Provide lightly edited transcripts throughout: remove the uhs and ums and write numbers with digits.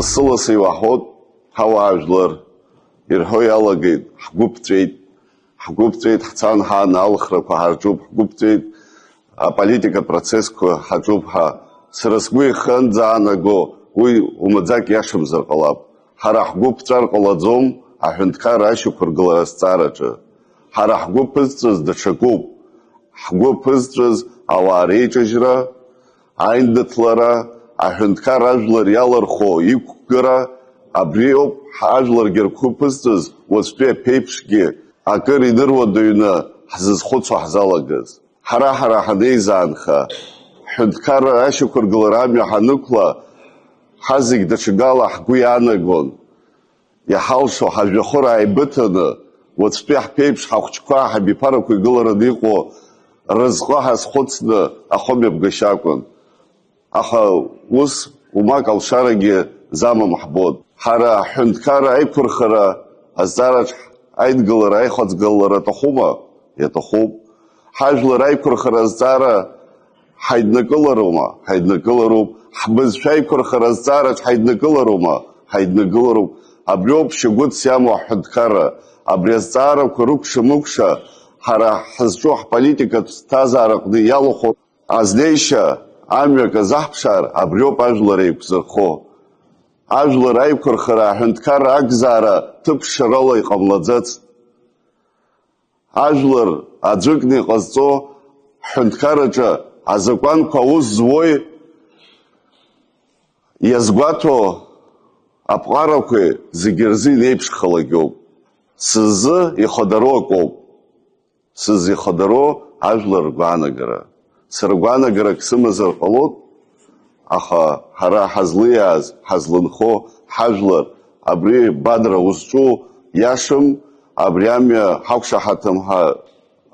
лассы-лассы иуаҳәоит ҳауаажәлар, ирҳәо иалагеит, ҳгәы ԥҵәеит, ҳцан ҳаан алхрақәа ҳарҿуп, ҳгәы ԥҵәеит, аполитика процессқәа ҳаҿуп ҳәа. Сара сгәы иханӡаанаго, уи умаӡак иашамзар ҟалап. Ҳара ҳгәы ԥҵәар ҟалаӡом аҳәынҭқарра ашьақәыргылара азҵаараҿы. Ҳара ҳгәы ԥызҵәаз даҽакуп. Ҳгәы ԥызҵәаз ауаа реиҿажьра, аиндаҭлара, аҳәынҭқар ажәлар иалырхо иқәкыра, абри ауп ҳажәларгьы ргәы ԥызҵәаз уаҵәтәи аԥеиԥшгьы акыр иныруадаҩны ҳзызхәыцуа ҳзалагаз. Ҳара ҳанеизаанха, ҳҳәынҭқарра ашьақәыргылара амҩа ҳанықәла, ҳазегь даҽакала ҳгәы иаанагон. Иҳалшо ҳажәҩахыр ааибыҭаны, уаҵәтәи ҳԥеиԥш ҳахәҷқәа, ҳабиԥарақәа игылараны иҟоу рызҟы ҳазхәыцны ахәымҩаԥгашьа акәын. Аха ус умак алшарагьы замам ҳбот. Ҳара ҳҳәынҭқарра аиқәырхара азҵаараҿ аидгылара, аихәаӡгылара аҭахума? Иаҭахуп. Ҳажәлар аиқәырхара азҵаара ҳаиднакылароума? Ҳаиднакылароуп. Ҳбызшәа аиқәырхара азҵаараҿ ҳаиднакылароума? Ҳаиднакылароуп. Абри ауп шьагәыцс иамоу аҳәынҭқарра. Абри азҵаарақәа рыкәша-мыкәша ҳара ҳазҿу ҳполитикатә ԥсҭазаараҟны иалахәу азнеишьа амҩак азаҳԥшаар, абри ауп ажәлар еиқәзырхо. Ажәлар аиқәырхара, аҳәынҭқарра акзаара ҭыԥшшарала иҟамлаӡац. Ажәлар аӡәыкны иҟазҵо ҳҳәынҭқарраҿы азакәанқәа аус зуои, иазгәаҭо аԥҟарақәеи зегьы рзы инеиԥшхалагьоуп. Сызы ихадароу акоуп. Сызы ихадароу ажәлар ргәаанагара. Сара гәаанагарак сымазар ҟалоит, аха ҳара ҳазлиааз, ҳазлынхо ҳажәлар абри бадра узҿу иашам, абри амҩа ҳақәшаҳаҭым ҳәа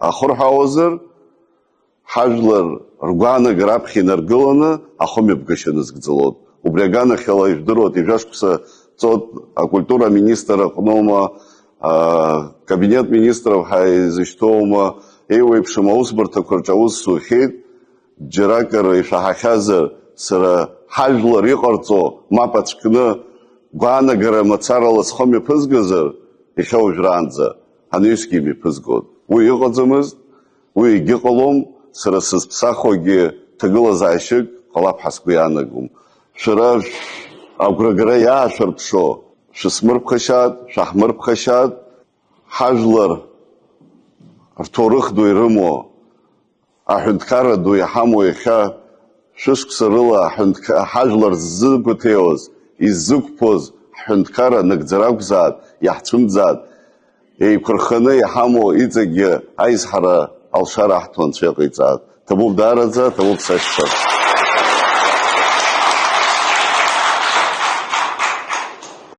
ахырҳәаауазар, ҳажәлар ргәаанагара аԥхьа инаргыланы ахәымҩаԥгашьа назгӡалоит. Убри аганахьала ижәдыруеит, ижәашықәса ҵоит акультура министр аҟноума, кабинет министров ҳәа изышьҭоума, еиуеиԥшым аусбарҭақәа рҿы аус сухьеит, џьаракыр ишәаҳахьазар, сара ҳажәлар иҟарҵо мап ацәкны гәаанагара мацарала схымҩаԥызгазар, иахьа уажәраанӡа ҳанаҩсгьы имҩаԥызгоит. Уи иҟаӡамызт, уи егьыҟалом, сара сызԥсахуагьы ҭагылазаашьак ҟалап ҳәа сгәы иаанагом. Шәара агәрагара иаашәырԥшо, шәысмырԥхашьаат, шәаҳмырԥхашьаат, ҳажәлар рҭоурых ду ирымоу, аҳәынҭқарра ду иҳамоу иахьа шәышықәса рыла ҳажәлар ззыгәаҭеиуаз, иззықәԥоз ҳҳәынҭқарра нагӡара акәзаат, иаҳцәымӡаат, еиқәырханы иҳамоу иҵегьы аизҳара алшара ҳҭо Анцәа иҟаиҵаат. Ҭабуп даараӡа, ҭабуп сашьцәа.